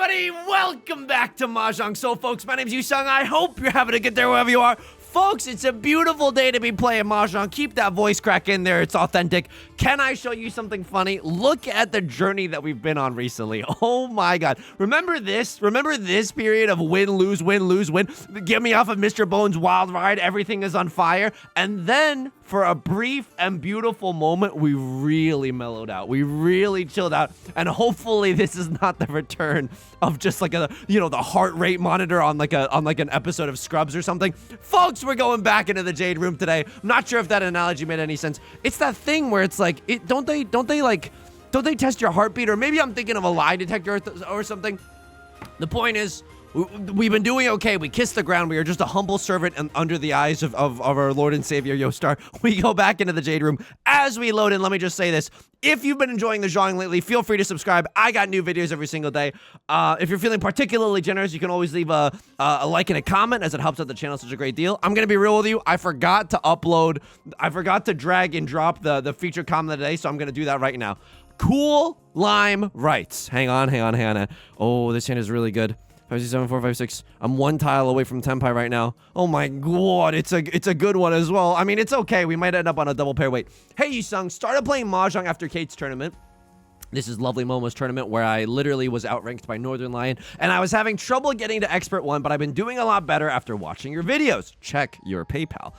everybody! Welcome back to Mahjong Soul, folks. My name's Yusong. I hope you're having a good day wherever you are. Folks, it's a beautiful day to be playing Mahjong. Keep that voice crack in there. It's authentic. Can I show you something funny? Look at the journey that we've been on recently. Oh my god. Remember this? Remember this period of win, lose, win, lose, win? Get me off of Mr. Bones' wild ride. Everything is on fire. And then, for a brief and beautiful moment, we really mellowed out. We really chilled out. And hopefully this is not the return of just like a, you know, the heart rate monitor on like an episode of Scrubs or something. Folks, we're going back into the Jade Room today. I'm not sure if that analogy made any sense. It's that thing where it's like, don't they test your heartbeat? Or maybe I'm thinking of a lie detector or something. The point is, we've been doing okay. We kissed the ground. We are just a humble servant and under the eyes of our Lord and Savior, Yostar. We go back into the Jade Room. As we load in, let me just say this. If you've been enjoying the genre lately, feel free to subscribe. I got new videos every single day. If you're feeling particularly generous, you can always leave a like and a comment, as it helps out the channel such a great deal. I'm going to be real with you. I forgot to drag and drop the featured comment of the day, so I'm going to do that right now. Cool Lime writes. Hang on. Oh, this hand is really good. 5, 6, 7, 4, 5, 6. I'm one tile away from Tenpai right now. Oh my god, it's a good one as well. I mean, it's okay. We might end up on a double pair. Wait. Hey, Yusung, started playing Mahjong after Kate's tournament. This is Lovely Momo's tournament where I literally was outranked by Northern Lion, and I was having trouble getting to Expert 1, but I've been doing a lot better after watching your videos. Check your PayPal.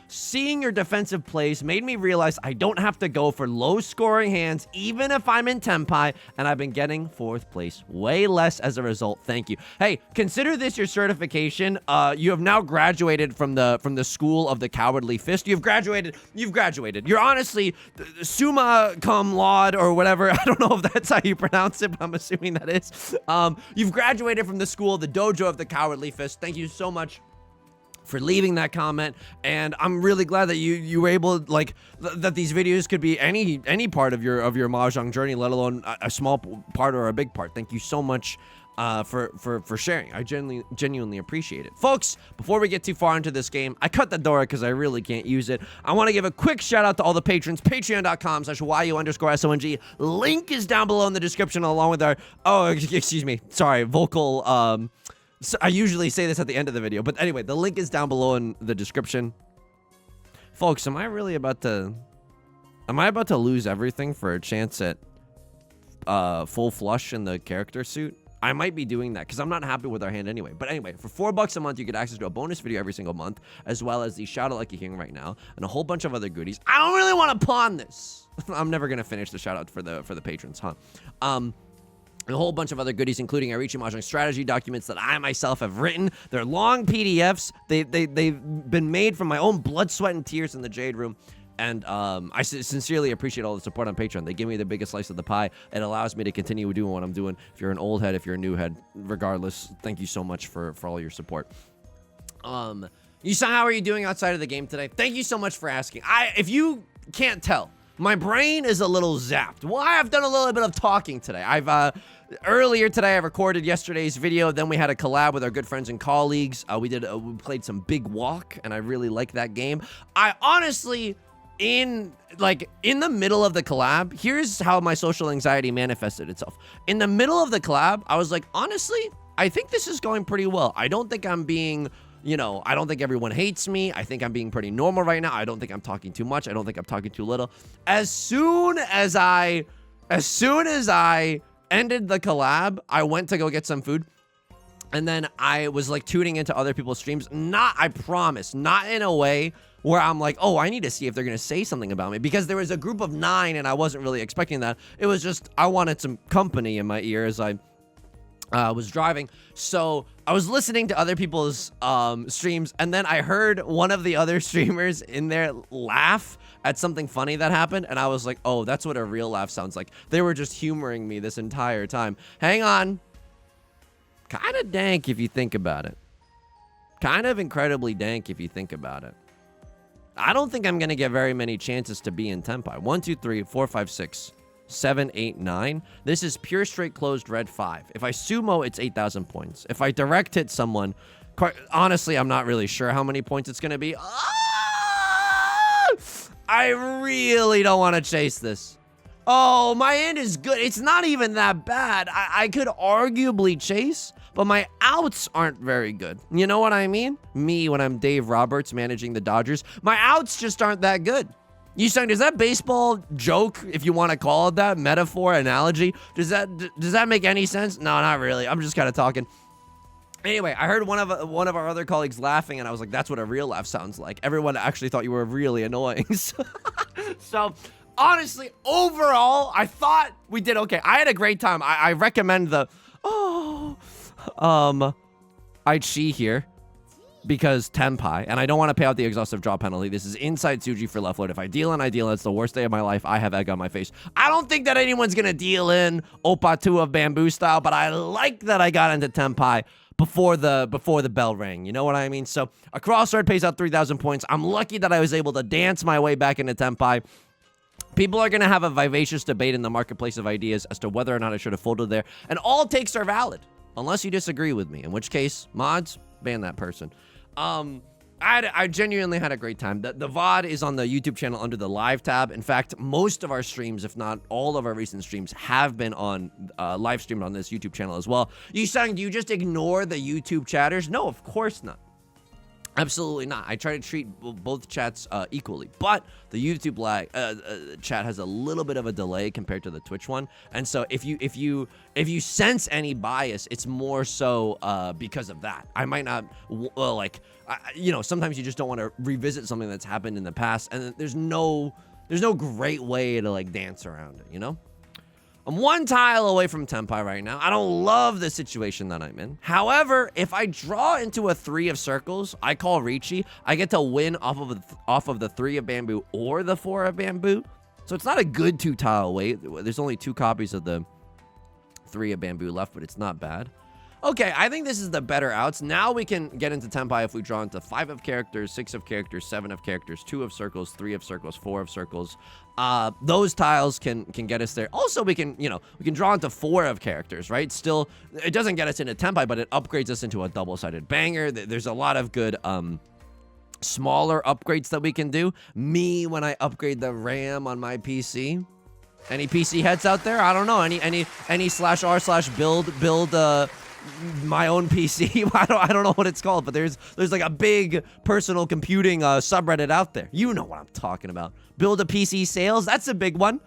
Seeing your defensive plays made me realize I don't have to go for low-scoring hands, even if I'm in Tenpai, and I've been getting 4th place way less as a result. Thank you. Hey, consider this your certification. You have now graduated from the school of the cowardly fist. You've graduated. You're honestly summa cum laude or whatever. I don't know if that's how you pronounce it, but I'm assuming that is. You've graduated from the school, the dojo of the cowardly fist. Thank you so much for leaving that comment, and I'm really glad that you were able, like, that these videos could be any part of your Mahjong journey, let alone a small part or a big part. Thank you so much for sharing. I genuinely appreciate it. Folks, before we get too far into this game, I cut the Dora because I really can't use it. I want to give a quick shout out to all the patrons. Patreon.com/YU_SONG. Link is down below in the description, along with our, excuse me, sorry, vocal, so I usually say this at the end of the video, but anyway, the link is down below in the description. Folks, am I about to lose everything for a chance at full flush in the character suit? I might be doing that because I'm not happy with our hand anyway. But anyway, for $4 a month, you get access to a bonus video every single month, as well as the shout out like you're hearing right now, and a whole bunch of other goodies. I don't really want to pawn this. I'm never gonna finish the shout out for the patrons, huh? A whole bunch of other goodies, including our Riichi Mahjong strategy documents that I myself have written. They're long PDFs. They've been made from my own blood, sweat, and tears in the Jade Room. And I sincerely appreciate all the support on Patreon. They give me the biggest slice of the pie. It allows me to continue doing what I'm doing. If you're an old head, if you're a new head, regardless, thank you so much for all your support. Yusong, how are you doing outside of the game today? Thank you so much for asking. If you can't tell, my brain is a little zapped. Well, I've done a little bit of talking today. Earlier today, I recorded yesterday's video. Then we had a collab with our good friends and colleagues. We played some Big Walk, and I really like that game. I honestly, in the middle of the collab, here's how my social anxiety manifested itself. In the middle of the collab, I was like, honestly, I think this is going pretty well. I don't think I'm being, I don't think everyone hates me. I think I'm being pretty normal right now. I don't think I'm talking too much. I don't think I'm talking too little. As soon as I ended the collab, I went to go get some food. And then I was like tuning into other people's streams. I promise, not in a way where I'm like, oh, I need to see if they're going to say something about me. Because there was a group of 9 and I wasn't really expecting that. It was just, I wanted some company in my ear as I was driving. So I was listening to other people's streams, and then I heard one of the other streamers in there laugh at something funny that happened, and I was like, oh, that's what a real laugh sounds like. They were just humoring me this entire time. Hang on. Kind of dank if you think about it. Kind of incredibly dank if you think about it. I don't think I'm going to get very many chances to be in Tenpai. 1, 2, 3, 4, 5, 6, 7, 8, 9. This is pure straight closed red 5. If I sumo, it's 8,000 points. If I direct hit someone, honestly, I'm not really sure how many points it's going to be. I really don't want to chase this. Oh, my end is good. It's not even that bad. I could arguably chase, but my outs aren't very good. You know what I mean? Me, when I'm Dave Roberts managing the Dodgers, my outs just aren't that good. Yusong, does that baseball joke, if you want to call it that, metaphor, analogy, does that make any sense? No, not really. I'm just kind of talking. Anyway, I heard one of our other colleagues laughing, and I was like, that's what a real laugh sounds like. Everyone actually thought you were really annoying. So, honestly, overall, I thought we did okay. I had a great time. I recommend the, Aichi here. Because Tenpai, and I don't want to pay out the exhaustive draw penalty. This is inside Tsuji for left Lord. If I deal in, I deal in. It's the worst day of my life. I have egg on my face. I don't think that anyone's going to deal in Oppa 2 of Bamboo style, but I like that I got into Tenpai before the bell rang. You know what I mean? So a crossroad pays out 3,000 points. I'm lucky that I was able to dance my way back into Tenpai. People are going to have a vivacious debate in the marketplace of ideas as to whether or not I should have folded there. And all takes are valid, unless you disagree with me, in which case, mods, ban that person. I genuinely had a great time. The VOD is on the YouTube channel under the live tab. In fact, most of our streams, if not all of our recent streams, have been on live streamed on this YouTube channel as well. Yusong, do you just ignore the YouTube chatters? No, of course not. Absolutely not. I try to treat both chats equally, but the YouTube chat has a little bit of a delay compared to the Twitch one, and so if you sense any bias, it's more so because of that. I might not sometimes you just don't want to revisit something that's happened in the past, and there's no great way to like dance around it, you know? I'm one tile away from Tenpai right now. I don't love the situation that I'm in. However, if I draw into a 3 of circles, I call Riichi. I get to win off of the 3 of bamboo or the 4 of bamboo. So it's not a good 2 tile wait. There's only 2 copies of the 3 of bamboo left, but it's not bad. Okay, I think this is the better outs. Now we can get into Tenpai if we draw into 5 of characters, 6 of characters, 7 of characters, 2 of circles, 3 of circles, 4 of circles. Those tiles can get us there. Also, we can draw into 4 of characters, right? Still, it doesn't get us into Tenpai, but it upgrades us into a double-sided banger. There's a lot of good smaller upgrades that we can do. Me, when I upgrade the RAM on my PC. Any PC heads out there? I don't know. Any /r/build my own PC. I don't know what it's called, but there's like a big personal computing subreddit out there. You know what I'm talking about. Build a PC sales. That's a big one.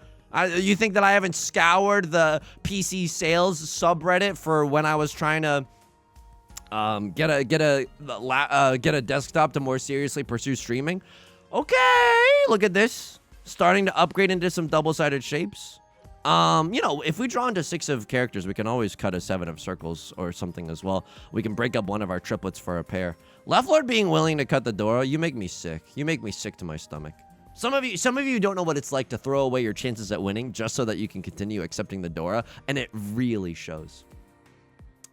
You think that I haven't scoured the PC sales subreddit for when I was trying to get a desktop to more seriously pursue streaming? Okay, look at this. Starting to upgrade into some double-sided shapes. If we draw into 6 of characters, we can always cut a 7 of circles or something as well. We can break up one of our triplets for a pair. Left Lord being willing to cut the Dora, you make me sick. You make me sick to my stomach. Some of you don't know what it's like to throw away your chances at winning just so that you can continue accepting the Dora, and it really shows.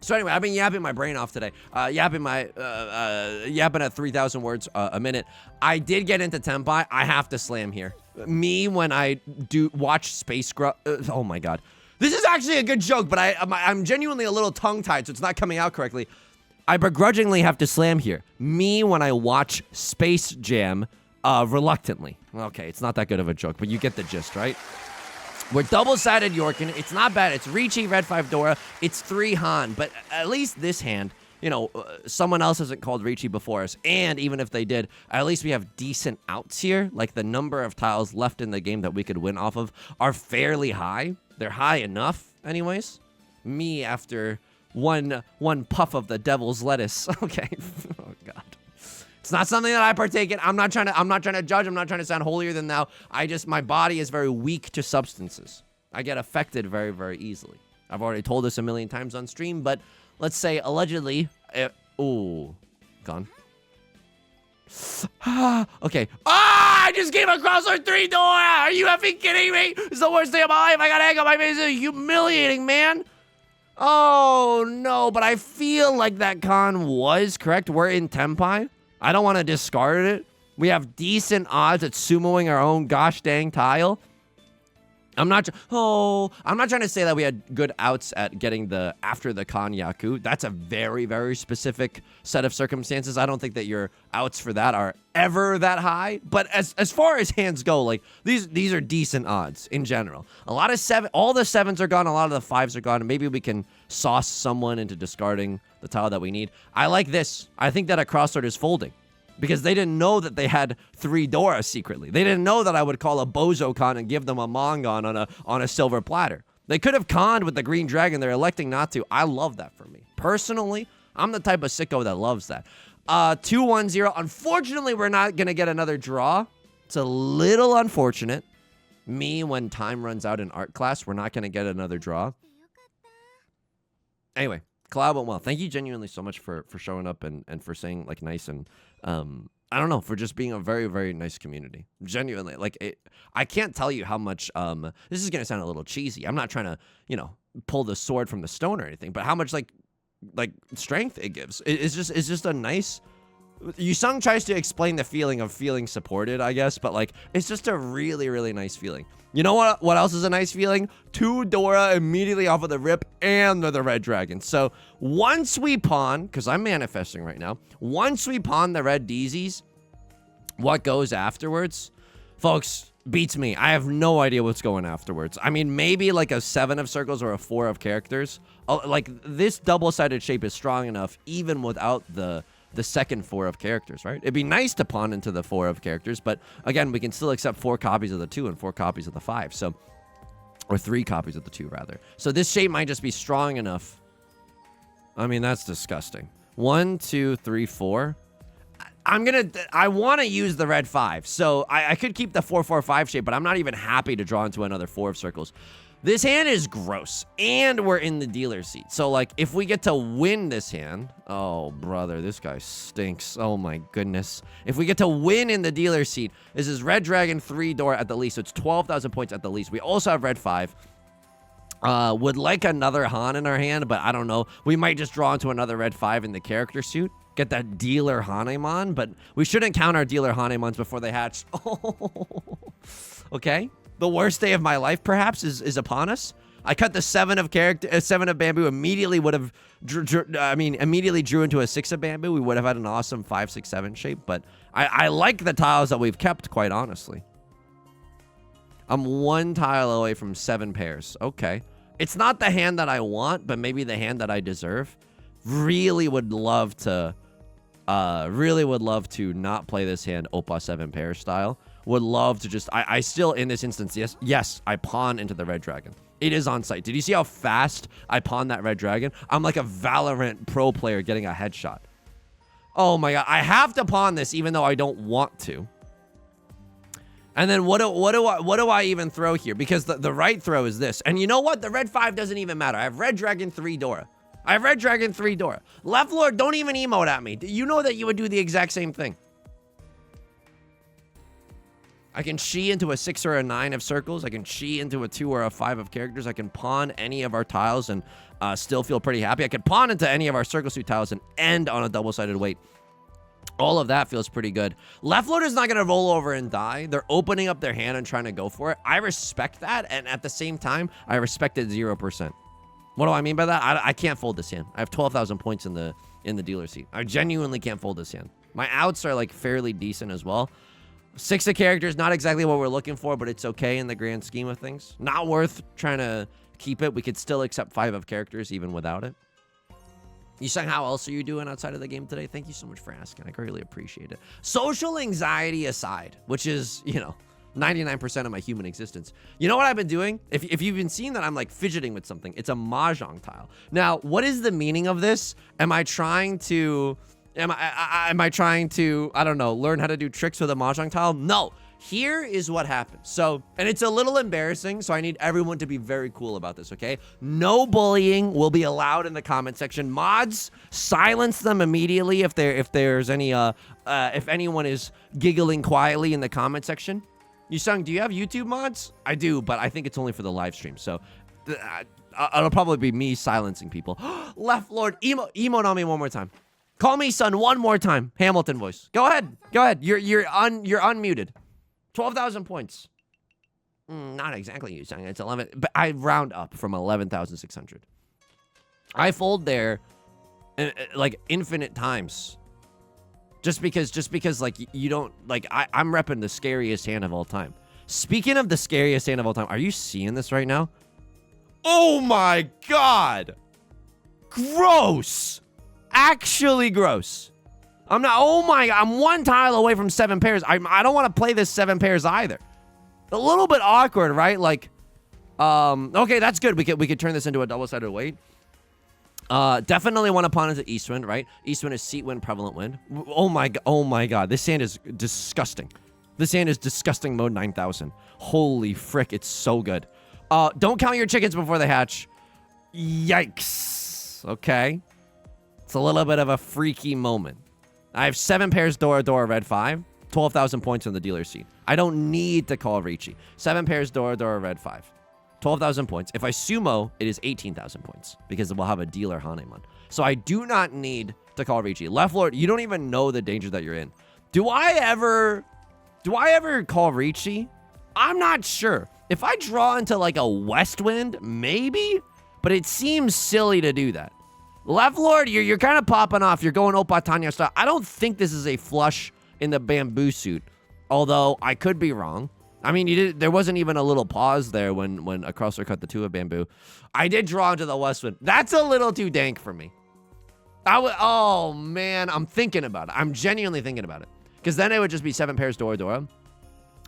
So anyway, I've been yapping my brain off today. Yapping at 3,000 words a minute. I did get into Tenpai. I have to slam here. Me, when I do watch Space Grub. Oh my god. This is actually a good joke, but I'm genuinely a little tongue-tied, so it's not coming out correctly. I begrudgingly have to slam here. Me, when I watch Space Jam, reluctantly. Okay, it's not that good of a joke, but you get the gist, right? We're double-sided Yorkin. It's not bad. It's Riichi, Red 5 Dora. It's 3 Han, but at least this hand, someone else hasn't called Riichi before us, and even if they did, at least we have decent outs here. Like, the number of tiles left in the game that we could win off of are fairly high. They're high enough, anyways. Me, after one puff of the devil's lettuce. Okay. Oh, God. It's not something that I partake in. I'm not trying to judge. I'm not trying to sound holier than thou. My body is very weak to substances. I get affected very, very easily. I've already told this a million times on stream, but let's say allegedly, gone. Okay. I just came across our 3 Dora. Are you effing kidding me? It's the worst day of my life. I got egg on my face. It's humiliating, man. Oh, no, but I feel like that con was correct. We're in Tenpai. I don't want to discard it. We have decent odds at sumoing our own gosh dang tile. I'm not trying to say that we had good outs at getting the after the Kan Yaku. That's a very, very specific set of circumstances. I don't think that your outs for that are ever that high. But as far as hands go, like these are decent odds in general. A lot of all the sevens are gone, a lot of the fives are gone, and maybe we can sauce someone into discarding the tile that we need. I like this. I think that a crossword is folding. Because they didn't know that they had 3 Dora secretly. They didn't know that I would call a Bozo Con and give them a Mongon on a silver platter. They could have conned with the green dragon. They're electing not to. I love that for me. Personally, I'm the type of sicko that loves that. 2-1-0. Unfortunately, we're not going to get another draw. It's a little unfortunate. Me, when time runs out in art class, we're not going to get another draw. Anyway, collab went well. Thank you genuinely so much for showing up and for saying like nice and I don't know, for just being a very, very nice community. Genuinely, like I can't tell you how much this is gonna sound a little cheesy. I'm not trying to, you know, pull the sword from the stone or anything, but how much like strength it gives. It's just a nice. Yusong tries to explain the feeling of feeling supported, I guess, but like it's just a really, really nice feeling. You know what else is a nice feeling? 2 Dora immediately off of the rip and the red dragon. So once we pawn, because I'm manifesting right now, once we pawn the red DZs, what goes afterwards, folks, beats me. I have no idea what's going afterwards. I mean, maybe like a 7 of circles or a 4 of characters. Like this double-sided shape is strong enough even without the second 4 of characters, right? It'd be nice to pawn into the 4 of characters, but again, we can still accept 4 copies of the 2 and 4 copies of the 5. So, or 3 copies of the 2 rather. So this shape might just be strong enough. I mean, that's disgusting. 1, 2, 3, 4. I want to use the red 5. So I could keep the 4-4-5 shape, but I'm not even happy to draw into another 4 of circles. This hand is gross, and we're in the dealer seat. So, like, if we get to win this hand... Oh, brother, this guy stinks. Oh, my goodness. If we get to win in the dealer seat, this is red dragon 3 Dora at the least, so it's 12,000 points at the least. We also have red 5. Would like another Han in our hand, but I don't know. We might just draw into another red 5 in the character suit. Get that dealer Hanemon, but we shouldn't count our dealer Hanemons before they hatch. Okay. The worst day of my life, perhaps, is upon us. I cut the 7 of bamboo. Immediately would have, immediately drew into a 6 of bamboo. We would have had an awesome 5, 6, 7 shape. But I like the tiles that we've kept, quite honestly. I'm 1 tile away from 7 pairs. Okay, it's not the hand that I want, but maybe the hand that I deserve. Really would love to not play this hand Oppa 7 pair style. Would love to just... I still, in this instance, yes, I pawn into the red dragon. It is on site. Did you see how fast I pawned that red dragon? I'm like a Valorant pro player getting a headshot. Oh my god. I have to pawn this even though I don't want to. And then what do I even throw here? Because the right throw is this. And you know what? The red 5 doesn't even matter. I have red dragon 3 Dora. Left Lord, don't even emote at me. You know that you would do the exact same thing. I can chi into a 6 or a 9 of circles. I can chi into a 2 or a 5 of characters. I can pawn any of our tiles and still feel pretty happy. I could pawn into any of our circle suit tiles and end on a double-sided weight. All of that feels pretty good. Left Lord is not going to roll over and die. They're opening up their hand and trying to go for it. I respect that, and at the same time, I respect it 0%. What do I mean by that? I can't fold this hand. I have 12,000 points in the dealer seat. I genuinely can't fold this hand. My outs are like fairly decent as well. 6 of characters, not exactly what we're looking for, but it's okay in the grand scheme of things. Not worth trying to keep it. We could still accept 5 of characters even without it. Yusong, how else are you doing outside of the game today? Thank you so much for asking. I greatly appreciate it. Social anxiety aside, which is, you know, 99% of my human existence. You know what I've been doing? If you've been seeing that I'm like fidgeting with something, it's a Mahjong tile. Now, what is the meaning of this? Am I trying to, I don't know, learn how to do tricks with a Mahjong tile? No. Here is what happens. So, and it's a little embarrassing, so I need everyone to be very cool about this, okay? No bullying will be allowed in the comment section. Mods, silence them immediately if there's any if anyone is giggling quietly in the comment section. Yusong, do you have YouTube mods? I do, but I think it's only for the live stream. So it'll probably be me silencing people. Left Lord, emote on me one more time. Call me son one more time. Hamilton voice. Go ahead. Go ahead. You're unmuted. 12,000 points. Not exactly Yusong. It's 11, but I round up from 11,600. I fold there like infinite times. Just because like you don't like I'm repping the scariest hand of all time. Speaking of the scariest hand of all time, are you seeing this right now? Oh my god. Gross. Actually gross. I'm not, oh my, I'm one tile away from 7 pairs. I don't want to play this 7 pairs either. A little bit awkward, right? Like, okay, that's good. We could turn this into a double-sided weight. Definitely one opponent to East Wind, right? East Wind is Seat Wind, Prevalent Wind. Oh my god, this hand is disgusting. This hand is disgusting mode 9000. Holy frick, it's so good. Don't count your chickens before they hatch. Yikes. Okay. It's a little bit of a freaky moment. I have 7 pairs Dora, red 5. 12,000 points on the dealer seat. I don't need to call Riichi. 7 pairs Dora, red 5. 12,000 points. If I sumo, it is 18,000 points because we'll have a dealer Hanemon. So I do not need to call Riichi. Left Lord, you don't even know the danger that you're in. Do I ever call Riichi? I'm not sure. If I draw into like a West Wind, maybe, but it seems silly to do that. Left Lord, you're kind of popping off. You're going Oppa Tanya style. I don't think this is a flush in the bamboo suit, although I could be wrong. I mean, there wasn't even a little pause there when a crosser cut the 2 of bamboo. I did draw into the West Wind. That's a little too dank for me. Oh man, I'm thinking about it. I'm genuinely thinking about it. Because then it would just be 7 pairs Dora.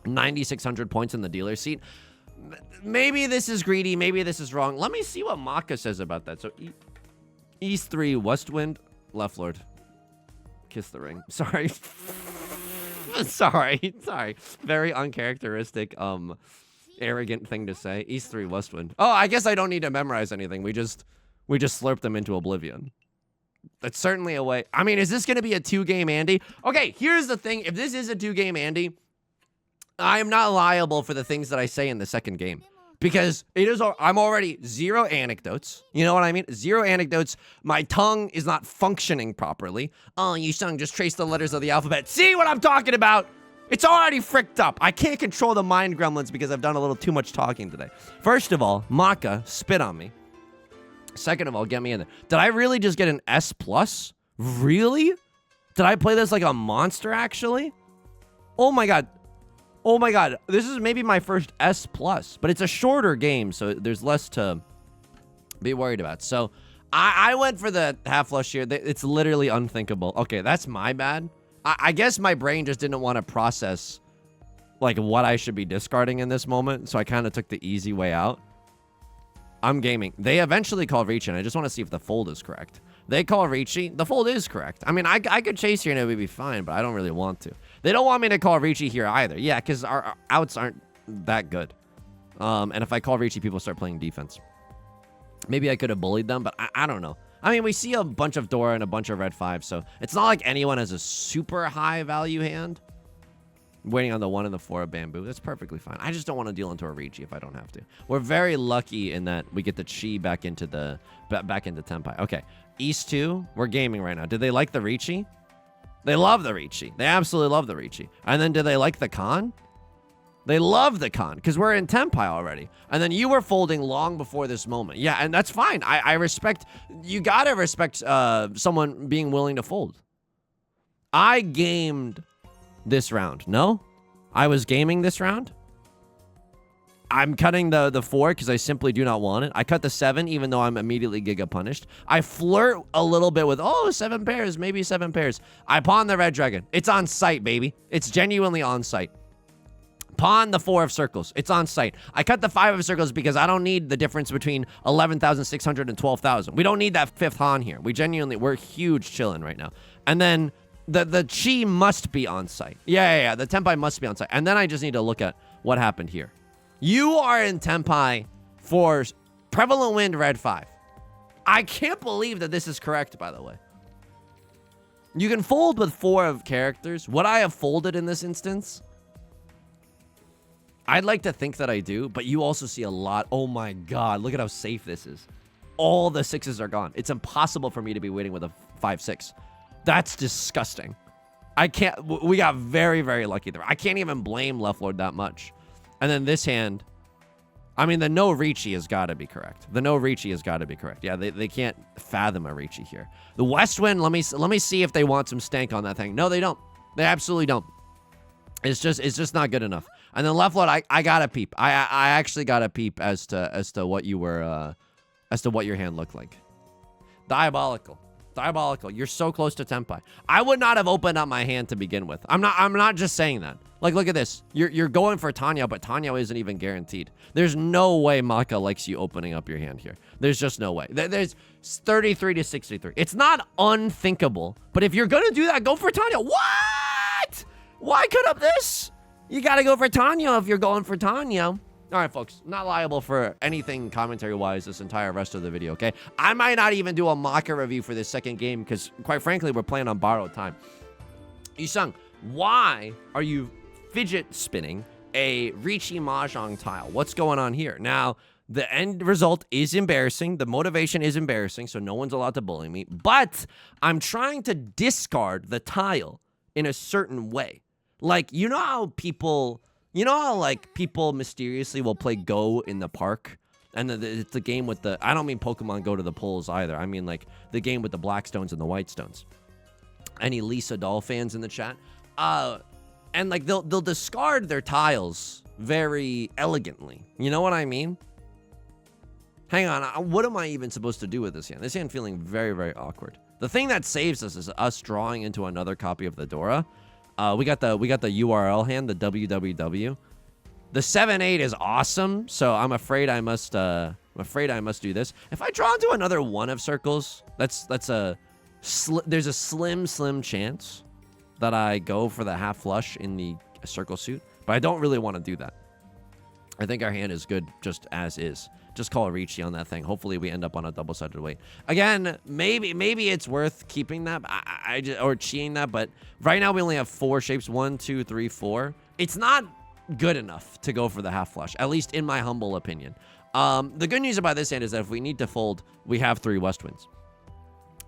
9,600 points in the dealer seat. Maybe this is greedy. Maybe this is wrong. Let me see what Maka says about that. So East 3, West Wind, Left Lord. Kiss the ring. Sorry. sorry. Very uncharacteristic, arrogant thing to say. East 3, West Wind. Oh, I guess I don't need to memorize anything. We just slurped them into oblivion. That's certainly a way. I mean, is this going to be a 2-game Andy? Okay, here's the thing. If this is a 2-game Andy, I am not liable for the things that I say in the second game. Because I'm already 0 anecdotes. You know what I mean? 0 anecdotes. My tongue is not functioning properly. Oh, Yusong, just trace the letters of the alphabet. See what I'm talking about? It's already fricked up. I can't control the mind gremlins because I've done a little too much talking today. First of all, Maka, spit on me. Second of all, get me in there. Did I really just get an S+? Really? Did I play this like a monster, actually? Oh my god. Oh my god, this is maybe my first S+, but it's a shorter game, so there's less to be worried about. So I went for the half flush here. It's literally unthinkable. Okay, that's my bad. I guess my brain just didn't want to process like what I should be discarding in this moment, so I kind of took the easy way out. I'm gaming. They eventually call Riichi, and I just want to see if the fold is correct. They call Riichi. The fold is correct. I mean, I could chase here and it would be fine, but I don't really want to. They don't want me to call Riichi here either. Yeah, because our outs aren't that good. And if I call Riichi, people start playing defense. Maybe I could have bullied them, but I don't know. I mean, we see a bunch of Dora and a bunch of red 5, so it's not like anyone has a super high value hand. Waiting on the 1 and the 4 of bamboo. That's perfectly fine. I just don't want to deal into a Riichi if I don't have to. We're very lucky in that we get the chi back into the Tenpai. Okay, East 2, we're gaming right now. Did they like the Riichi? They love the Riichi. They absolutely love the Riichi. And then do they like the Kan? They love the Kan because we're in Tenpai already. And then you were folding long before this moment. Yeah, and that's fine. I respect, you gotta respect someone being willing to fold. I gamed this round. No? I was gaming this round? I'm cutting the 4 because I simply do not want it. I cut the 7 even though I'm immediately giga punished. I flirt a little bit with, oh, 7 pairs, maybe 7 pairs. I pawn the red dragon. It's on site, baby. It's genuinely on site. Pawn the 4 of circles. It's on site. I cut the 5 of circles because I don't need the difference between 11,600 and 12,000. We don't need that 5th Han here. We're huge chilling right now. And then the chi must be on site. Yeah. The Tenpai must be on site. And then I just need to look at what happened here. You are in Tenpai for Prevalent Wind red 5. I can't believe that this is correct, by the way. You can fold with 4 of characters. Would I have folded in this instance? I'd like to think that I do, but you also see a lot. Oh my god, look at how safe this is. All the 6s are gone. It's impossible for me to be waiting with a 5-6. That's disgusting. I can't. We got very, very lucky there. I can't even blame Left Lord that much. And then this hand, I mean, the no Riichi has got to be correct. The no Riichi has got to be correct. Yeah, they can't fathom a Riichi here. The West Wind, let me see if they want some stank on that thing. No, they don't. They absolutely don't. It's just not good enough. And then left load, I got a peep. I actually got a peep as to what you were as to what your hand looked like. Diabolical. Diabolical. You're so close to Tenpai. I would not have opened up my hand to begin with. I'm not just saying that. Like, look at this. You're going for Tenhou, but Tenhou isn't even guaranteed. There's no way Maka likes you opening up your hand here. There's just no way. There's 33 to 63. It's not unthinkable, but if you're gonna do that, go for Tenhou. What? Why cut up this? You gotta go for Tenhou if you're going for Tenhou. All right, folks, not liable for anything commentary-wise this entire rest of the video, okay? I might not even do a Maka review for this second game because, quite frankly, we're playing on borrowed time. Yusong, why are you fidget spinning a Riichi Mahjong tile? What's going on here? Now, the end result is embarrassing. The motivation is embarrassing, so no one's allowed to bully me. But I'm trying to discard the tile in a certain way. Like, you know how people... You know how, like, people mysteriously will play Go in the park? And it's the game with the... I don't mean Pokemon Go to the polls either. I mean, like, the game with the black stones and the white stones. Any Lisa Doll fans in the chat? And, like, they'll discard their tiles very elegantly. You know what I mean? Hang on. What am I even supposed to do with this hand? This hand feeling very, very awkward. The thing that saves us is us drawing into another copy of the Dora. We got the URL hand, the www. The 7-8 is awesome, so I'm afraid I must do this. If I draw into another one of circles, there's a slim chance that I go for the half flush in the circle suit, but I don't really want to do that. I think our hand is good just as is. Just call a Riichi on that thing. Hopefully we end up on a double-sided weight. Again, maybe it's worth keeping that or cheating that, but right now we only have 4 shapes. 1, 2, 3, 4. It's not good enough to go for the half flush, at least in my humble opinion. The good news about this hand is that if we need to fold, we have 3 West Winds.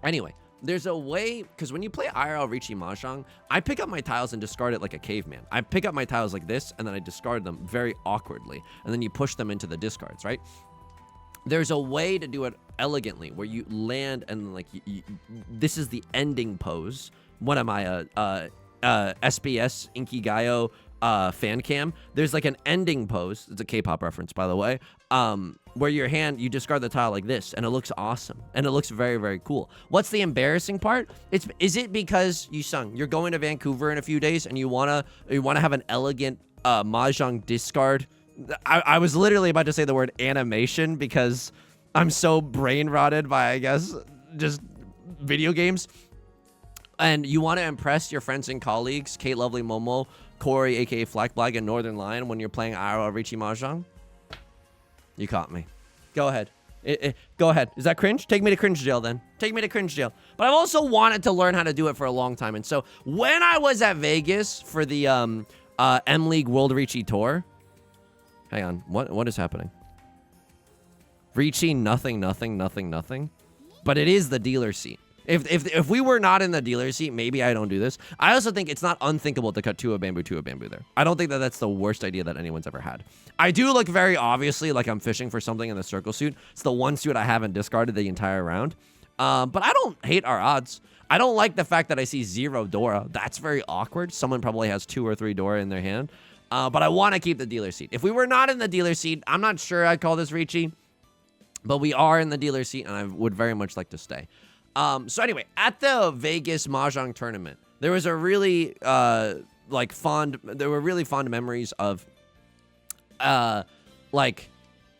Anyway, there's a way, because when you play IRL Riichi Mahjong, I pick up my tiles and discard it like a caveman. I pick up my tiles like this, and then I discard them very awkwardly, and then you push them into the discards, right? There's a way to do it elegantly where you land and like this is the ending pose. What am I, SBS Inkigayo fan cam? There's like an ending pose. It's a K-pop reference, by the way. Where your hand, you discard the tile like this, and it looks awesome, and it looks very, very cool. What's the embarrassing part? Is it because you're going to Vancouver in a few days, and you wanna have an elegant Mahjong discard? I was literally about to say the word animation because I'm so brain rotted by, I guess, just video games. And you want to impress your friends and colleagues, Kate Lovely Momo, Corey, aka Flack Blag, and Northern Lion when you're playing IRL Riichi Mahjong? You caught me. Go ahead. Go ahead. Is that cringe? Take me to cringe jail then. Take me to cringe jail. But I've also wanted to learn how to do it for a long time. And so when I was at Vegas for the M-League World Riichi Tour... Hang on. What is happening? Riichi nothing. But it is the dealer seat. If we were not in the dealer seat, maybe I don't do this. I also think it's not unthinkable to cut to a bamboo there. I don't think that that's the worst idea that anyone's ever had. I do look very obviously like I'm fishing for something in the circle suit. It's the one suit I haven't discarded the entire round. But I don't hate our odds. I don't like the fact that I see 0 Dora. That's very awkward. Someone probably has 2 or 3 Dora in their hand. But I want to keep the dealer seat. If we were not in the dealer seat, I'm not sure I'd call this Riichi. But we are in the dealer seat, and I would very much like to stay. So anyway, at the Vegas Mahjong tournament, there was a really, there were really fond memories of, like,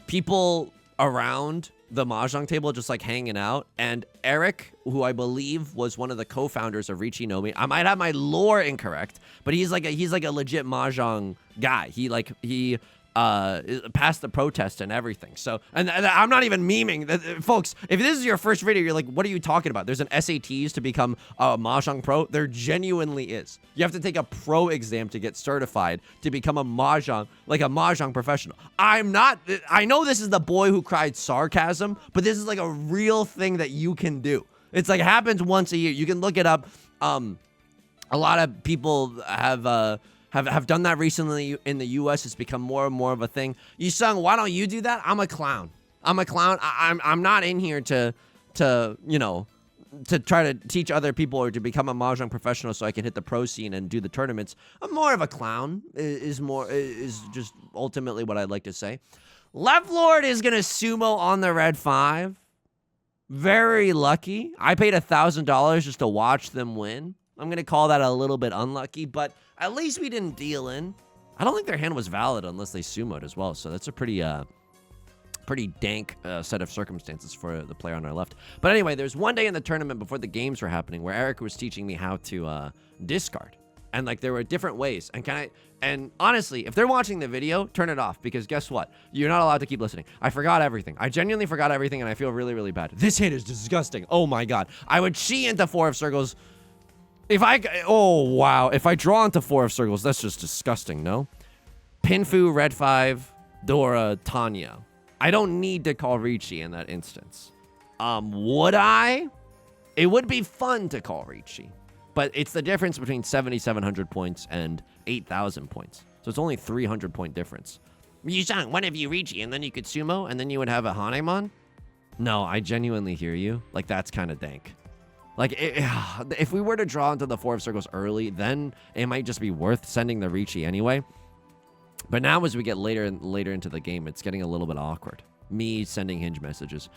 people around the Mahjong table just, like, hanging out. And Eric, who I believe was one of the co-founders of Riichi No Mi, I might have my lore incorrect, but he's like a legit Mahjong guy. He passed the protest and everything. So, and I'm not even memeing. Folks, if this is your first video, you're like, what are you talking about? There's an SATs to become a Mahjong pro. There genuinely is. You have to take a pro exam to get certified to become a Mahjong professional. I know this is the boy who cried sarcasm, but this is like a real thing that you can do. It's like happens once a year. You can look it up. A lot of people have have done that recently in the U.S. It's become more and more of a thing. Yusong, why don't you do that? I'm a clown. I'm a clown. I'm not in here to you know, to try to teach other people or to become a Mahjong professional so I can hit the pro scene and do the tournaments. I'm more of a clown is just ultimately what I'd like to say. Left Lord is gonna sumo on the red 5. Very lucky. I paid $1,000 just to watch them win. I'm gonna call that a little bit unlucky, but at least we didn't deal in. I don't think their hand was valid unless they sumoed as well, so that's a pretty dank set of circumstances for the player on our left. But anyway, there's one day in the tournament before the games were happening where Eric was teaching me how to discard. And like there were different ways. And honestly, if they're watching the video, turn it off because guess what? You're not allowed to keep listening. I forgot everything. I genuinely forgot everything and I feel really, really bad. This hand is disgusting. Oh my God. I would chi into 4 of circles. Oh wow. If I draw into 4 of circles, that's just disgusting, no? Pinfu, red 5, Dora, Tanya. I don't need to call Riichi in that instance. Would I? It would be fun to call Riichi. But it's the difference between 7,700 points and 8,000 points. So it's only 300 point difference. Yusong, one of you Riichi, and then you could sumo, and then you would have a Hanemon? No, I genuinely hear you. Like, that's kind of dank. Like, if we were to draw into the 4 of circles early, then it might just be worth sending the Riichi anyway. But now as we get later into the game, it's getting a little bit awkward. Me sending hinge messages.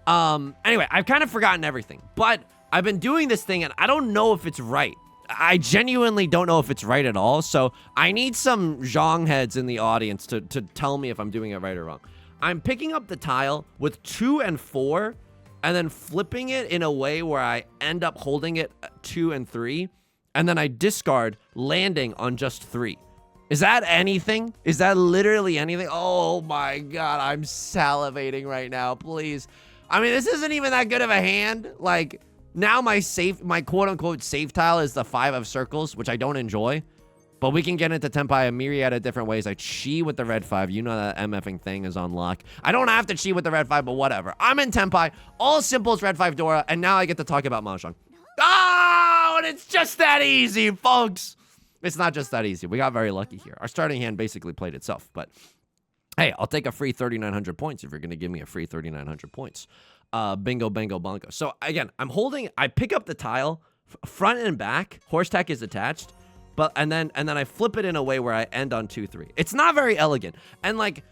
Anyway, I've kind of forgotten everything. But I've been doing this thing, and I don't know if it's right. I genuinely don't know if it's right at all. So I need some Zhong heads in the audience to tell me if I'm doing it right or wrong. I'm picking up the tile with 2 and 4, and then flipping it in a way where I end up holding it 2 and 3, and then I discard landing on just 3. Is that anything? Is that literally anything? Oh my God, I'm salivating right now, please. I mean, this isn't even that good of a hand. Like, now my quote-unquote safe tile is the 5 of circles, which I don't enjoy. But we can get into Tenpai a myriad of different ways. I chi with the red 5. You know that MFing thing is on lock. I don't have to chi with the red 5, but whatever. I'm in Tenpai. All simples red 5 Dora, and now I get to talk about Mahjong. Oh, and it's just that easy, folks. It's not just that easy. We got very lucky here. Our starting hand basically played itself, but hey, I'll take a free 3,900 points if you're going to give me a free 3,900 points. Bingo, bango, bongo. So again, I pick up the tile, front and back, horse tack is attached, and then I flip it in a way where I end on 2-3. It's not very elegant. And like,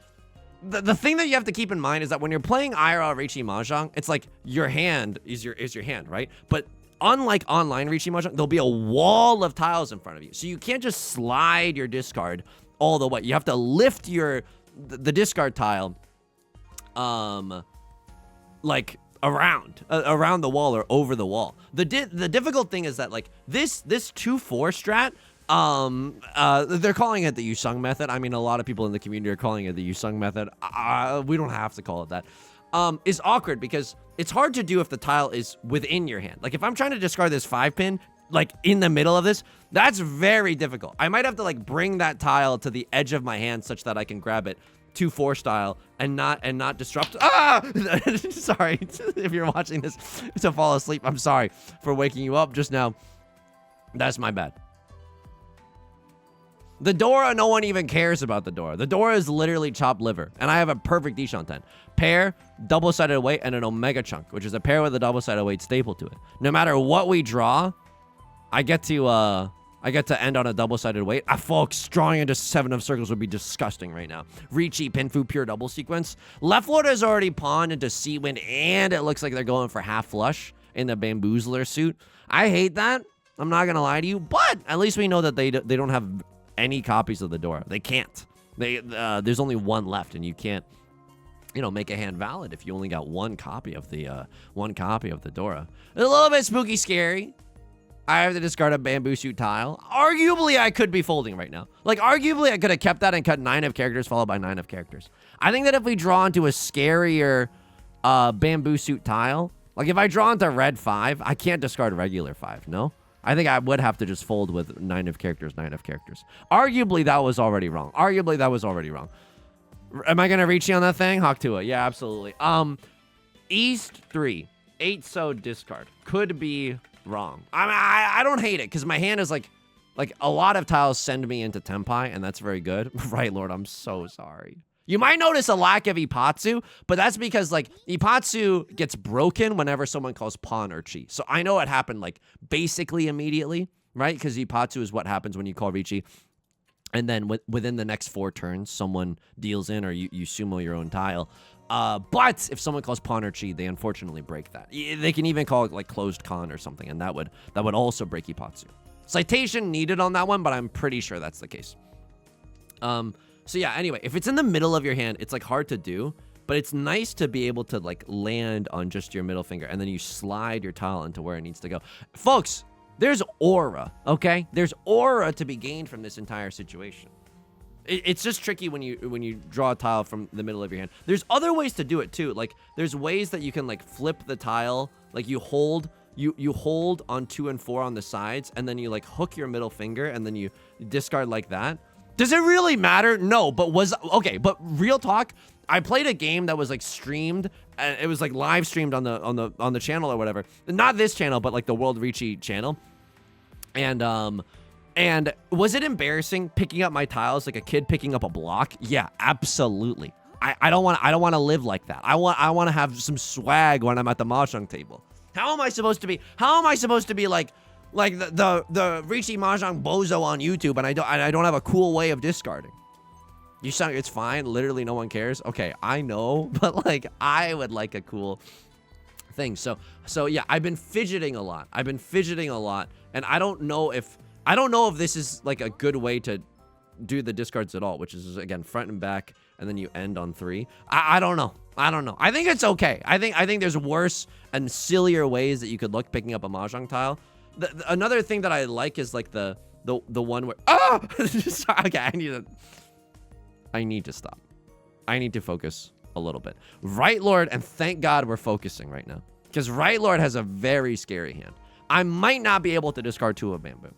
the thing that you have to keep in mind is that when you're playing IRL Riichi Mahjong, it's like your hand is your hand, right? But unlike online Riichi Mahjong, there'll be a wall of tiles in front of you. So you can't just slide your discard all the way. You have to lift the discard tile like around the wall or over the wall. The difficult thing is that like this 2-4 strat, they're calling it the Yusong method. I mean, a lot of people in the community are calling it the Yusong method. We don't have to call it that. Is awkward because it's hard to do if the tile is within your hand. Like if I'm trying to discard this 5-pin, like in the middle of this, that's very difficult. I might have to like bring that tile to the edge of my hand such that I can grab it 2-4 style and not disrupt. Sorry if you're watching this to fall asleep. I'm sorry for waking you up just now. That's my bad. The Dora, no one even cares about the Dora. The Dora is literally chopped liver, and I have a perfect Dishanten. Pair, double-sided weight, and an Omega Chunk, which is a pair with a double-sided weight staple to it. No matter what we draw, I get to end on a double-sided weight. Folks, drawing into 7 of circles would be disgusting right now. Riichi, Pinfu, pure double sequence. Left Lord is already pawned into Sea-Wind, and it looks like they're going for half flush in the Bamboozler suit. I hate that. I'm not gonna lie to you, but at least we know that they don't have any copies of the Dora. They can't. There's only 1 left, and you can't, make a hand valid if you only got 1 copy of the Dora. It's a little bit spooky, scary. I have to discard a bamboo shoot tile. Arguably, I could be folding right now. Like, arguably, I could have kept that and cut 9 of characters followed by 9 of characters. I think that if we draw into a scarier bamboo suit tile, like if I draw into red 5, I can't discard regular 5, no? I think I would have to just fold with 9 of characters, 9 of characters. Arguably, that was already wrong. Am I going to reach you on that thing? Hawk to it. Yeah, absolutely. East 3. 8 so discard. Could be wrong. I don't hate it because my hand is like Like, a lot of tiles send me into Tenpai, and that's very good. Right, Lord, I'm so sorry. You might notice a lack of Ipatsu, but that's because, like, Ipatsu gets broken whenever someone calls pawn or chi. So I know it happened, like, basically immediately, right? Because Ipatsu is what happens when you call Riichi. And then within the next 4 turns, someone deals in or you sumo your own tile. But if someone calls pawn or chi, they unfortunately break that. They can even call it, like, closed con or something, and that would also break Ipatsu. Citation needed on that one, but I'm pretty sure that's the case. So yeah, anyway, if it's in the middle of your hand, it's like hard to do, but it's nice to be able to like land on just your middle finger and then you slide your tile into where it needs to go. Folks, there's aura, okay? There's aura to be gained from this entire situation. It's just tricky when you draw a tile from the middle of your hand. There's other ways to do it too. Like there's ways that you can like flip the tile, like you hold on 2 and 4 on the sides, and then you like hook your middle finger, and then you discard like that. Does it really matter? No, but but real talk, I played a game that was like streamed, and it was like live streamed on the channel or whatever. Not this channel, but like the World Riichi channel. And was it embarrassing picking up my tiles like a kid picking up a block? Yeah, absolutely. I don't want to live like that. I want to have some swag when I'm at the mahjong table. How am I supposed to be like the Riichi Mahjong bozo on YouTube, and I don't have a cool way of discarding? You sound, it's fine. Literally no one cares. Okay, I know, but like I would like a cool thing. So yeah, I've been fidgeting a lot, and I don't know if this is like a good way to do the discards at all, which is again front and back, and then you end on 3. I don't know. I think it's okay. I think there's worse and sillier ways that you could look picking up a mahjong tile. Another thing that I like is like the one where okay, I need to stop. I need to focus a little bit. Right Lord, and thank God we're focusing right now, because Right Lord has a very scary hand. I might not be able to discard 2 of bamboo.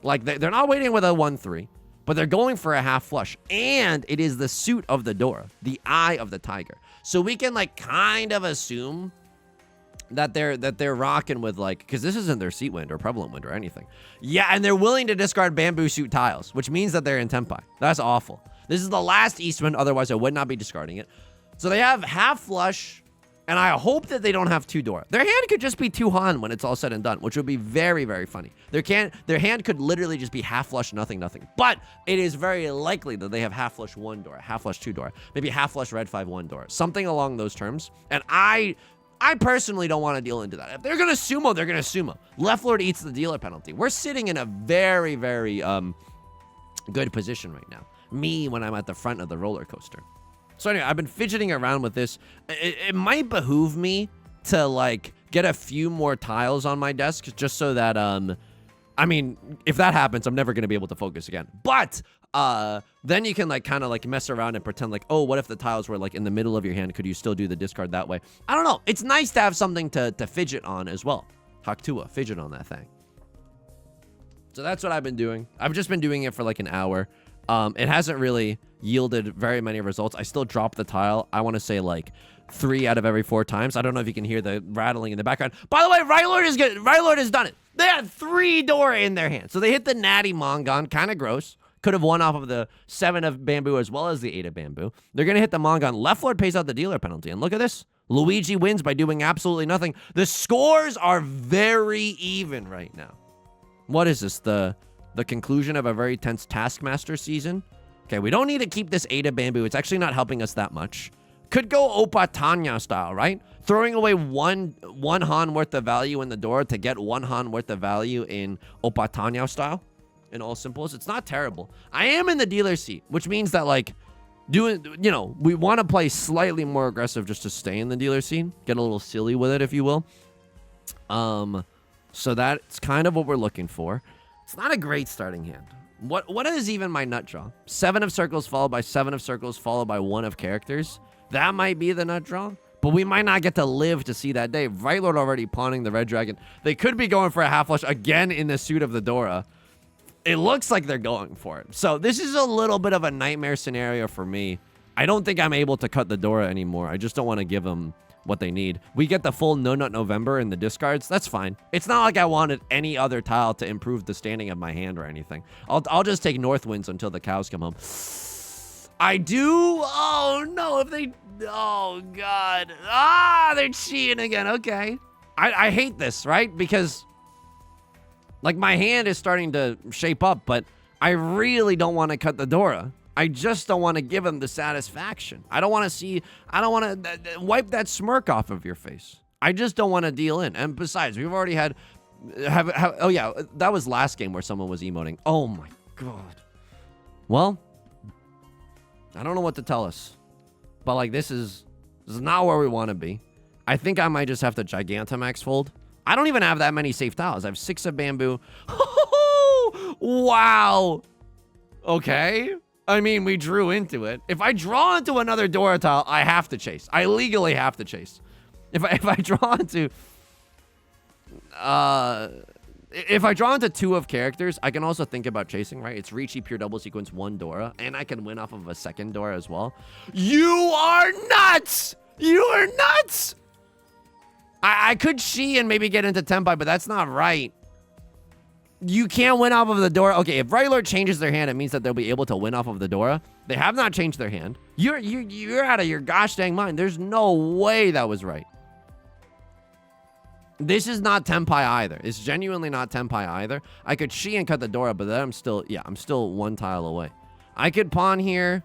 Like they're not waiting with a 1-3. But they're going for a half flush, and it is the suit of the Dora, the eye of the tiger. So we can like kind of assume that they're rocking with like, because this isn't their seat wind or prevalent wind or anything. Yeah, and they're willing to discard bamboo suit tiles, which means that they're in Tenpai. That's awful. This is the last east wind, otherwise I would not be discarding it. So they have half flush, and I hope that they don't have 2 Dora. Their hand could just be 2 Han when it's all said and done, which would be very, very funny. Their hand could literally just be half flush, nothing. But it is very likely that they have half flush 1 Dora, half flush 2 Dora, maybe half flush red 5 1 Dora, something along those terms. And I personally don't want to deal into that. If they're gonna sumo, they're gonna sumo. Left Lord eats the dealer penalty. We're sitting in a very, very good position right now. Me when I'm at the front of the roller coaster. So anyway, I've been fidgeting around with this. It might behoove me to like get a few more tiles on my desk, just so that I mean, if that happens, I'm never gonna be able to focus again. But then you can like kind of like mess around and pretend like, oh, what if the tiles were like in the middle of your hand? Could you still do the discard that way? I don't know. It's nice to have something to fidget on as well. Haktua, fidget on that thing. So that's what I've been doing. I've just been doing it for like an hour. It hasn't really yielded very many results. I still dropped the tile. I want to say like 3 out of every 4 times. I don't know if you can hear the rattling in the background. By the way, Right Lord is good. Right Lord has done it. They had 3 Dora in their hand. So they hit the natty Mongon. Kind of gross. Could have won off of the 7 of bamboo as well as the 8 of bamboo. They're going to hit the Mongon. Left Lord pays out the dealer penalty. And look at this. Luigi wins by doing absolutely nothing. The scores are very even right now. What is this? The conclusion of a very tense Taskmaster season? Okay, we don't need to keep this 8 of bamboo. It's actually not helping us that much. Could go Oppa Tanya style, right? Throwing away one Han worth of value in the door to get 1 Han worth of value in Oppa Tanya style. In all simples, it's not terrible. I am in the dealer seat, which means that like doing, you know, we want to play slightly more aggressive just to stay in the dealer seat. Get a little silly with it, if you will. So that's kind of what we're looking for. It's not a great starting hand. What is even my nut draw? 7 of circles followed by 7 of circles followed by 1 of characters. That might be the nut draw, but we might not get to live to see that day. Right Lord already pawning the red dragon. They could be going for a half flush again in the suit of the Dora. It looks like they're going for it. So this is a little bit of a nightmare scenario for me. I don't think I'm able to cut the Dora anymore. I just don't want to give them what they need. We get the full No Nut November in the discards. That's fine. It's not like I wanted any other tile to improve the standing of my hand or anything. I'll just take North Winds until the cows come home. I do. Oh no! If they. Oh god. Ah, they're cheating again. Okay. I hate this, right? Because like my hand is starting to shape up, but I really don't want to cut the Dora. I just don't want to give him the satisfaction. I don't want to see. I don't want to wipe that smirk off of your face. I just don't want to deal in. And besides, we've already had. Oh yeah, that was last game where someone was emoting. Oh my god. Well. I don't know what to tell us, but like this is not where we want to be. I think I might just have to Gigantamax fold. I don't even have that many safe tiles. I have 6 of bamboo. Wow. Okay. I mean, we drew into it. If I draw into another Dora tile, I have to chase. I legally have to chase. If I draw into if I draw into 2 of characters, I can also think about chasing, right? It's Riichi pure double sequence 1 Dora, and I can win off of a second Dora as well. You are nuts! You are nuts! I could Shi and maybe get into Tenpai, but that's not right. You can't win off of the Dora. Okay, if Right Lord changes their hand, it means that they'll be able to win off of the Dora. They have not changed their hand. You're out of your gosh dang mind. There's no way that was right. This is not Tenpai either. It's genuinely not Tenpai either. I could Shi and cut the Dora, but then I'm still 1 tile away. I could pawn here.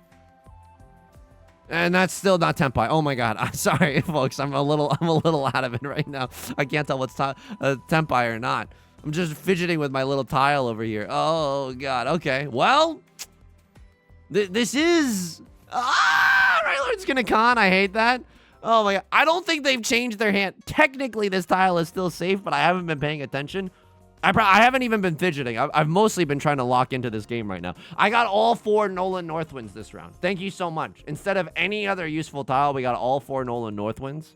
And that's still not Tenpai. Oh my god. I'm sorry, folks. I'm a little out of it right now. I can't tell what's Tenpai or not. I'm just fidgeting with my little tile over here. Oh god. Okay. Well, this is Right Lord's gonna con. I hate that. Oh my god. I don't think they've changed their hand. Technically, this tile is still safe, but I haven't been paying attention. I haven't even been fidgeting. I've mostly been trying to lock into this game right now. I got all 4 Nolan Northwinds this round. Thank you so much. Instead of any other useful tile, we got all 4 Nolan Northwinds.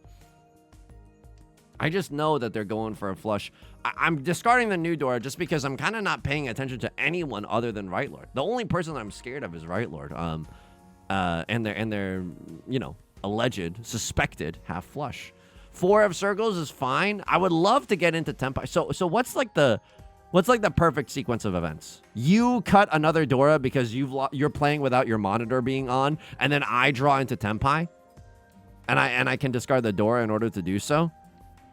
I just know that they're going for a flush. I'm discarding the new Dora just because I'm kind of not paying attention to anyone other than Right Lord. The only person I'm scared of is Right Lord. And their you know, alleged, suspected half flush. 4 of circles is fine. I would love to get into Tenpai. So what's like the perfect sequence of events? You cut another Dora because you're playing without your monitor being on, and then I draw into Tenpai, and I can discard the Dora in order to do so.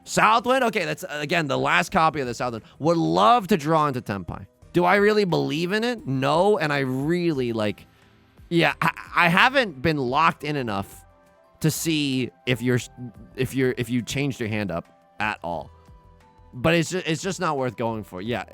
Southwind? Okay, that's again the last copy of the Southwind. Would love to draw into Tenpai. Do I really believe in it? No, and I really like. Yeah, I haven't been locked in enough to see if you changed your hand up at all. But it's just not worth going for. Yeah.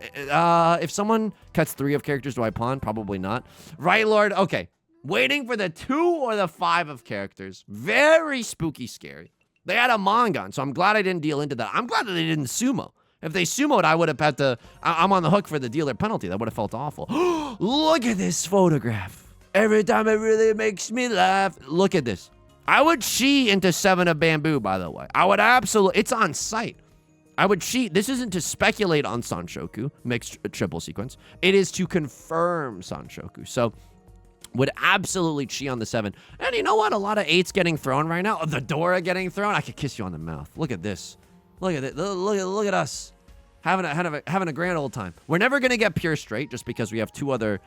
If someone cuts 3 of characters, do I pawn? Probably not. Right Lord. Okay. Waiting for the 2 or the 5 of characters. Very spooky, scary. They had a Mongon, so I'm glad I didn't deal into that. I'm glad that they didn't sumo. If they sumoed, I would have had to. I'm on the hook for the dealer penalty. That would have felt awful. Look at this photograph. Every time it really makes me laugh. Look at this. I would Shi into 7 of bamboo, by the way. I would absolutely. It's on site. I would cheat. This isn't to speculate on Sanshoku, mixed triple sequence. It is to confirm Sanshoku. So, would absolutely chi on the 7. And you know what? A lot of 8s getting thrown right now. The Dora getting thrown. I could kiss you on the mouth. Look at this. Look at it. Look at us. Having a grand old time. We're never going to get pure straight just because we have 2 other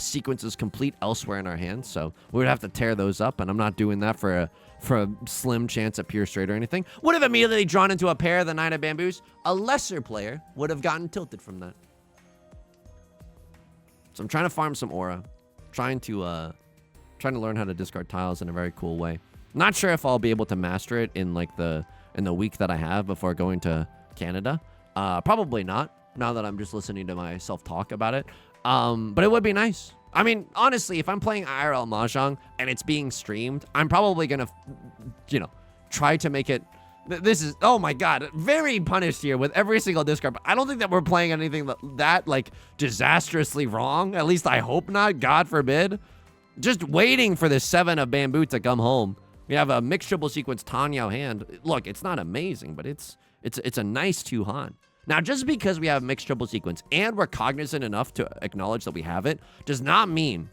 sequences complete elsewhere in our hands. So we would have to tear those up. And I'm not doing that for a slim chance at pure straight or anything. Would have immediately drawn into a pair of the 9 of bamboos. A lesser player would have gotten tilted from that. So I'm trying to farm some aura. Trying to learn how to discard tiles in a very cool way. Not sure if I'll be able to master it in like the week that I have before going to Canada. Probably not, now that I'm just listening to myself talk about it. But it would be nice. I mean, honestly, if I'm playing IRL Mahjong and it's being streamed, I'm probably gonna, try to make it. This is, oh my god, very punished here with every single discard. But I don't think that we're playing anything that like disastrously wrong. At least I hope not. God forbid. Just waiting for the 7 of bamboo to come home. We have a mixed triple sequence Tanyao hand. Look, it's not amazing, but it's a nice 2 Han. Now, just because we have mixed triple sequence and we're cognizant enough to acknowledge that we have it, does not mean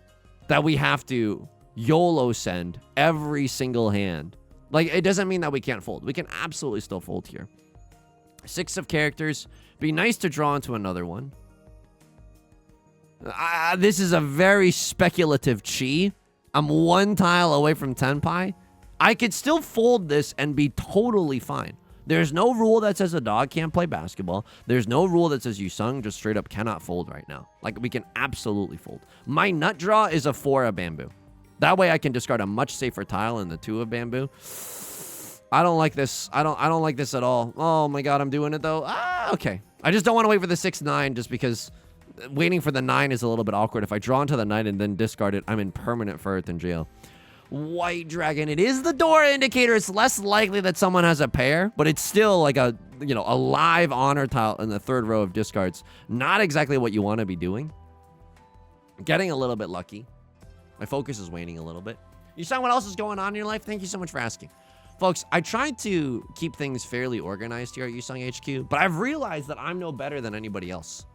that we have to YOLO send every single hand Like, it doesn't mean that we can't fold. We can absolutely still fold here. 6 of characters. Be nice to draw into another one. This is a very speculative chi. I'm 1 tile away from Tenpai. I could still fold this and be totally fine. There's no rule that says a dog can't play basketball. There's no rule that says Yusong just straight up cannot fold right now. Like, we can absolutely fold. My nut draw is a 4 of bamboo. That way I can discard a much safer tile in the 2 of bamboo. I don't like this. I don't like this at all. Oh my god, I'm doing it though. Okay. I just don't want to wait for the 6-9 just because waiting for the 9 is a little bit awkward. If I draw into the 9 and then discard it, I'm in permanent Earth in jail. White dragon. It is the door indicator. It's less likely that someone has a pair, but it's still like a, you know, a live honor tile in the 3rd row of discards. Not exactly what you want to be doing. Getting a little bit lucky. My focus is waning a little bit. You saw what else is going on in your life? Thank you so much for asking. Folks, I tried to keep things fairly organized here at Yusong HQ, but I've realized that I'm no better than anybody else.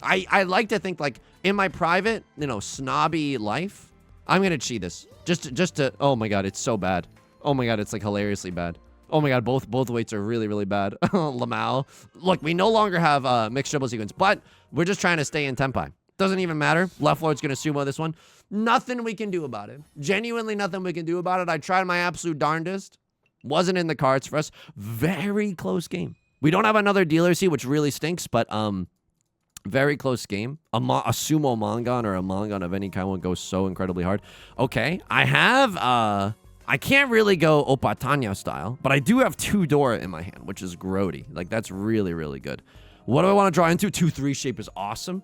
I like to think, like, in my private, you know, snobby life, I'm going to cheat this. Just to, oh my god, it's so bad. Oh my god, it's like hilariously bad. Oh my god, both weights are really, really bad. Lamau. Look, we no longer have mixed dribble sequence, but we're just trying to stay in Tenpai. Doesn't even matter. Left Lord's going to sumo this one. Nothing we can do about it. Genuinely nothing we can do about it. I tried my absolute darndest. Wasn't in the cards for us. Very close game. We don't have another dealer seat, which really stinks, but very close game. A sumo mangan or a mangan of any kind would go so incredibly hard. Okay, I have, I can't really go Opatanya style, but I do have 2 Dora in my hand, which is grody. Like, that's really, really good. What do I want to draw into? 2-3 shape is awesome.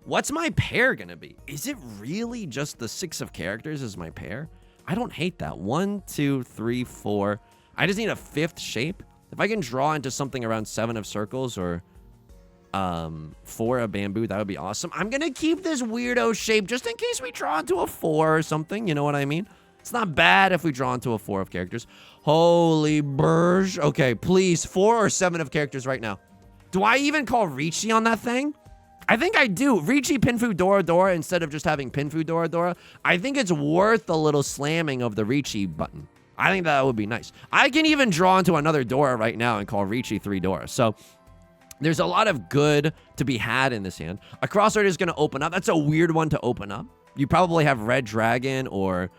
What's my pair gonna be? Is it really just the 6 of characters as my pair? I don't hate that. 1, 2, 3, 4. I just need a 5th shape. If I can draw into something around 7 of circles or 4 of bamboo, that would be awesome. I'm gonna keep this weirdo shape just in case we draw into a 4 or something. You know what I mean? It's not bad if we draw into a 4 of characters. Holy burge. Okay, please. 4 or 7 of characters right now. Do I even call Riichi on that thing? I think I do. Riichi Pinfu Dora Dora instead of just having Pinfu Dora Dora. I think it's worth a little slamming of the Riichi button. I think that would be nice. I can even draw into another Dora right now and call Riichi 3 Dora. So there's a lot of good to be had in this hand. A crossroad is going to open up. That's a weird one to open up. You probably have Red Dragon or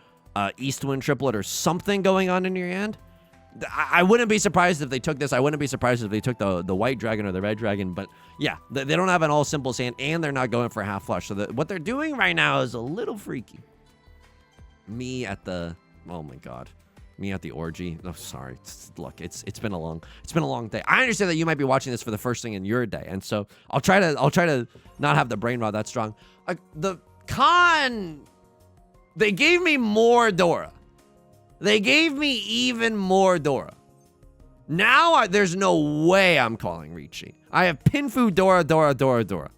Eastwind Triplet or something going on in your hand. I wouldn't be surprised if they took this. I wouldn't be surprised if they took the White Dragon or the Red Dragon. But yeah, they don't have an all simple hand, and they're not going for half flush. So what they're doing right now is a little freaky. Me at the, oh my god, me at the orgy. Oh, sorry. Look, it's been a long day. I understand that you might be watching this for the first thing in your day, and so I'll try to not have the brain rot that strong. The con, they gave me more Dora. They gave me even more Dora. Now there's no way I'm calling Riichi. I have Pinfu Dora Dora Dora Dora.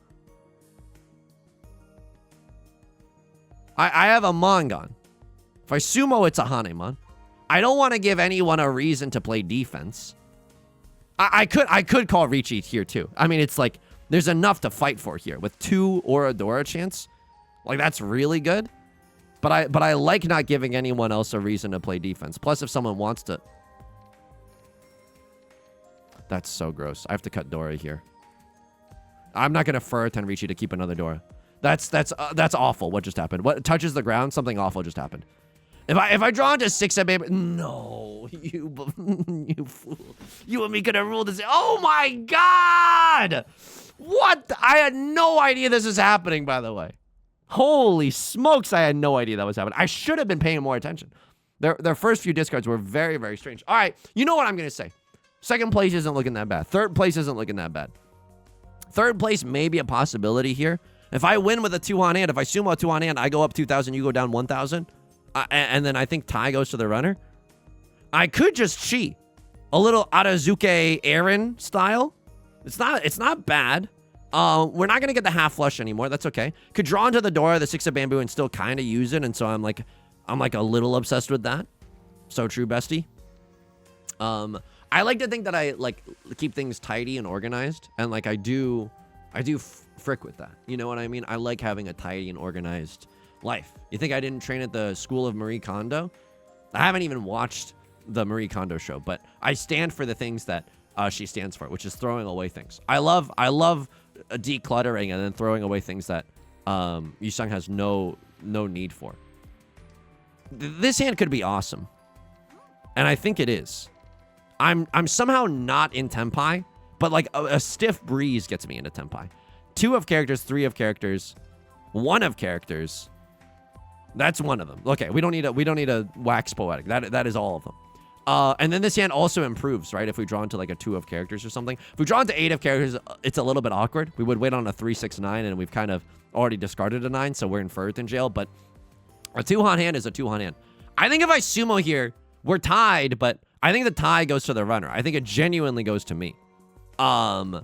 I have a Mangan. If I sumo, it's a Hanemon. I don't want to give anyone a reason to play defense. I could call Riichi here too. I mean, it's like there's enough to fight for here with 2 Aura Dora chance. Like, that's really good. But I like not giving anyone else a reason to play defense. Plus, if someone wants to... That's so gross. I have to cut Dora here. I'm not going to fur Tenrichi to keep another Dora. That's awful. What just happened? What touches the ground? Something awful just happened. If I draw into 6 of baby... No, you fool. You and me could have ruled this. Oh my god! What? I had no idea this was happening, by the way. Holy smokes, I had no idea that was happening. I should have been paying more attention. Their first few discards were very, very strange. All right, you know what I'm going to say. 2nd place isn't looking that bad. 3rd place isn't looking that bad. 3rd place may be a possibility here. If I win with a 2-on hand, if I sumo a 2-on hand, I go up 2,000, you go down 1,000. And then I think tie goes to the runner. I could just cheat. A little Arazuke Aaron style. It's not bad. We're not going to get the half flush anymore. That's okay. Could draw into the Dora, the 6 of bamboo, and still kind of use it. And so I'm like a little obsessed with that. So true, bestie. I like to think that I like keep things tidy and organized. And like I do frick with that. You know what I mean? I like having a tidy and organized life. You think I didn't train at the school of Marie Kondo? I haven't even watched the Marie Kondo show, but I stand for the things that she stands for, which is throwing away things. I love decluttering and then throwing away things that Yusong has no need for. This hand could be awesome, and I think it is. I'm somehow not in Tenpai, but like a stiff breeze gets me into Tenpai. 2 of characters, 3 of characters, 1 of characters. That's one of them. Okay, we don't need a wax poetic. That is all of them. And then this hand also improves, right? If we draw into like a 2 of characters or something. If we draw into 8 of characters, it's a little bit awkward. We would wait on a 3, 6, 9, and we've kind of already discarded a 9, so we're in further in jail. But a 2-han hand is a 2-han hand. I think if I sumo here, we're tied, but I think the tie goes to the runner. I think it genuinely goes to me. And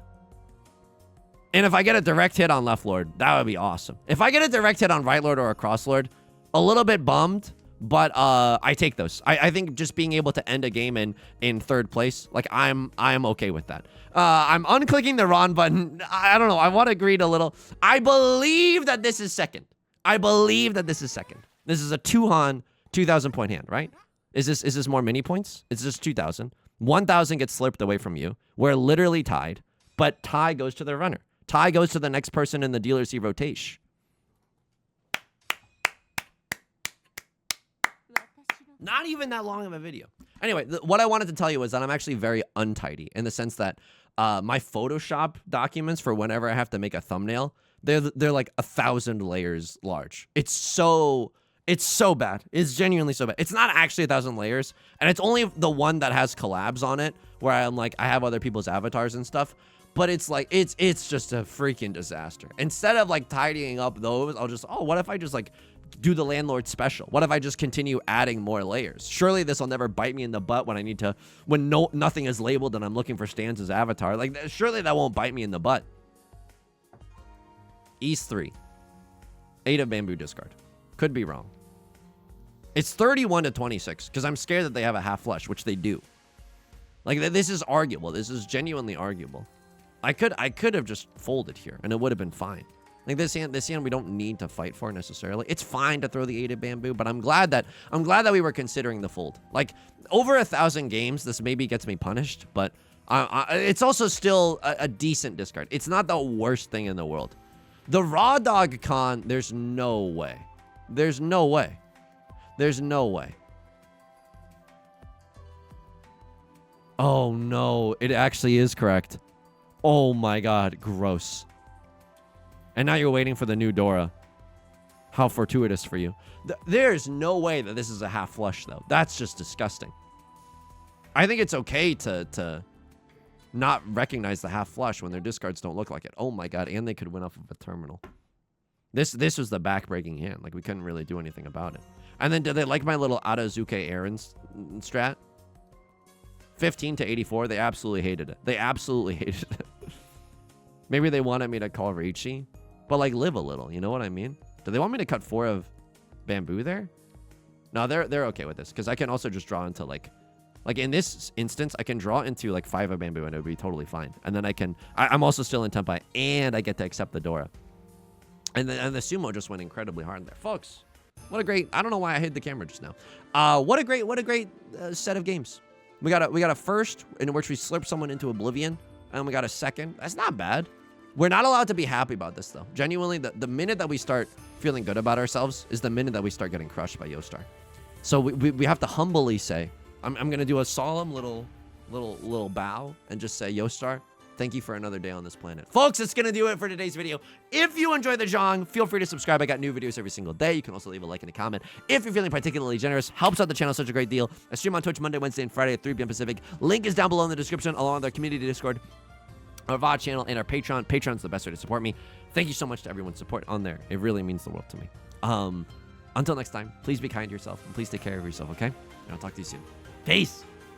if I get a direct hit on left lord, that would be awesome. If I get a direct hit on right lord or a cross lord, a little bit bummed, but I take those. I think just being able to end a game in 3rd place, like I'm okay with that. I'm unclicking the Ron button. I don't know. I want to greet a little. I believe that this is second. This is a 2-han, 2,000 point hand, right? Is this more mini points? It's just 2,000. 1,000 gets slipped away from you. We're literally tied, but tie goes to the runner. Tie goes to the next person in the dealer C rotation. Not even that long of a video. Anyway, what I wanted to tell you is that I'm actually very untidy in the sense that my Photoshop documents for whenever I have to make a thumbnail, they're like 1,000 layers large. It's so bad. It's genuinely so bad. It's not actually 1,000 layers, and it's only the one that has collabs on it where I'm like, I have other people's avatars and stuff, but it's like, it's just a freaking disaster. Instead of like tidying up those, I'll just, what if I just like do the landlord special? What if I just continue adding more layers? Surely this will never bite me in the butt when I need to, when nothing is labeled and I'm looking for Stan's avatar. Like, surely that won't bite me in the butt. East 3. 8 of bamboo discard. Could be wrong. It's 31 to 26 because I'm scared that they have a half flush, which they do. Like, this is arguable. This is genuinely arguable. I could have just folded here and it would have been fine. Like this hand we don't need to fight for necessarily. It's fine to throw the 8 of bamboo, but I'm glad that we were considering the fold. Like, over 1,000 games, this maybe gets me punished, but it's also still a decent discard. It's not the worst thing in the world. The raw dog con, there's no way. There's no way. There's no way. Oh no, it actually is correct. Oh my god, gross. And now you're waiting for the new Dora. How fortuitous for you. There's no way that this is a half flush, though. That's just disgusting. I think it's okay to not recognize the half flush when their discards don't look like it. Oh my god, and they could win off of a terminal. This was the back-breaking hand. Like, we couldn't really do anything about it. And then, did they like my little Atazuke Aaron's strat? 15 to 84. They absolutely hated it. They absolutely hated it. Maybe they wanted me to call Riichi, but like live a little. You know what I mean? Do they want me to cut 4 of bamboo there? No, they're okay with this because I can also just draw into like in this instance, I can draw into like 5 of bamboo and it would be totally fine. And then I'm also still in Tenpai and I get to accept the Dora. And the sumo just went incredibly hard there, folks. What a great! I don't know why I hid the camera just now. What a great set of games. We got a first in which we slurp someone into oblivion, and we got a second. That's not bad. We're not allowed to be happy about this though. Genuinely, the minute that we start feeling good about ourselves is the minute that we start getting crushed by Yostar. So we have to humbly say, I'm gonna do a solemn little bow and just say, Yostar, thank you for another day on this planet. Folks, that's going to do it for today's video. If you enjoyed the Mahjong, feel free to subscribe. I got new videos every single day. You can also leave a like and a comment. If you're feeling particularly generous, helps out the channel such a great deal. I stream on Twitch Monday, Wednesday, and Friday at 3 p.m. Pacific. Link is down below in the description, along with our community Discord, our VOD channel, and our Patreon. Patreon's the best way to support me. Thank you so much to everyone's support on there. It really means the world to me. Until next time, please be kind to yourself, and please take care of yourself, okay? And I'll talk to you soon. Peace!